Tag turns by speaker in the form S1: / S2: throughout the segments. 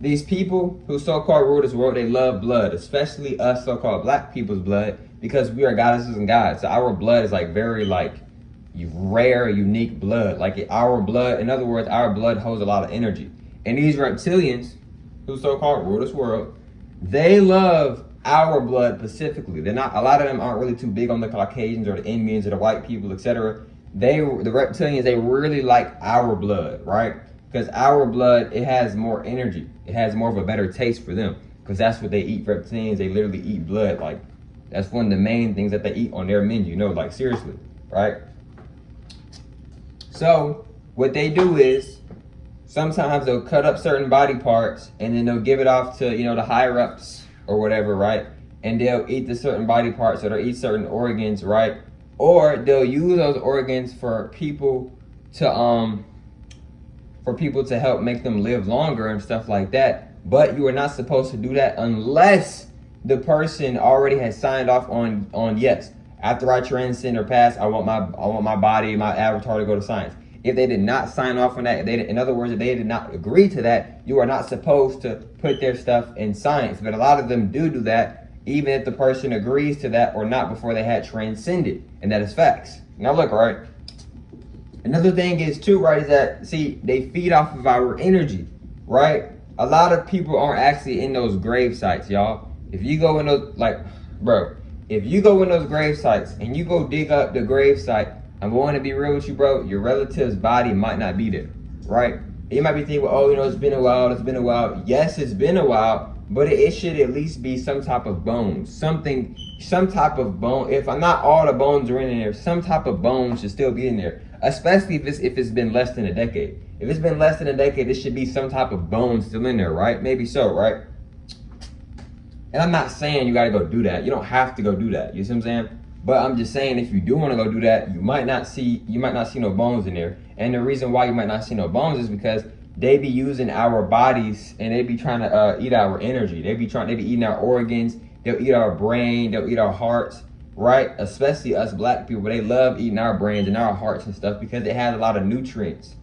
S1: these people who so-called rule this world, they love blood, especially us so-called black people's blood, because we are goddesses and gods. So our blood is like very like rare, unique blood. Like our blood, in other words, our blood holds a lot of energy. And these reptilians who so-called rule this world, they love our blood specifically. They're not, a lot of them aren't really too big on the Caucasians or the Indians or the white people, etc. The reptilians, they really like our blood, right? Because our blood, it has more energy. It has more of a better taste for them, because that's what they eat. Reptilians, they literally eat blood. Like, that's one of the main things that they eat on their menu. No, like seriously, right? So what they do is sometimes they'll cut up certain body parts and then they'll give it off to, you know, the higher ups or whatever, right? And they'll eat the certain body parts, or they'll eat certain organs, right? Or they'll use those organs for people to help make them live longer and stuff like that. But you are not supposed to do that unless the person already has signed off on yes, after I transcend or pass, I want my body, my avatar to go to science. If they did not sign off on that, in other words, if they did not agree to that, you are not supposed to put their stuff in science. But a lot of them do that, even if the person agrees to that or not before they had transcended. And that is facts. Now look, right? Another thing is too, right, is that, see, they feed off of our energy, right? A lot of people aren't actually in those grave sites, y'all. If you go in those, like, bro, if you go in those grave sites and you go dig up the grave site, I'm going to be real with you, bro, your relative's body might not be there, right? You might be thinking, well, oh, you know, it's been a while. Yes, it's been a while, but it should at least be some type of bones, some type of bone. If not all the bones are in there, some type of bone should still be in there, especially if it's been less than a decade. If it's been less than a decade, there should be some type of bone still in there, right? Maybe so, right? And I'm not saying you gotta go do that. You don't have to go do that. You see what I'm saying? But I'm just saying, if you do want to go do that, you might not see no bones in there. And the reason why you might not see no bones is because they be using our bodies and they be trying to eat our energy. They be eating our organs. They'll eat our brain. They'll eat our hearts, right? Especially us black people. They love eating our brains and our hearts and stuff because it has a lot of nutrients.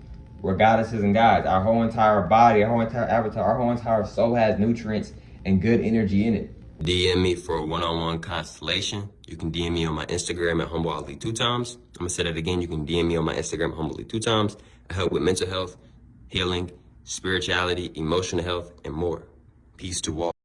S1: We're goddesses and gods. Our whole entire body, our whole entire avatar, our whole entire soul has nutrients and good energy in it.
S2: DM me for a one-on-one constellation. You can DM me on my Instagram at HumbleAli 2 times. I'm gonna say that again. You can DM me on my Instagram at HumbleAli 2 times. I help with mental health, healing, spirituality, emotional health, and more. Peace to all.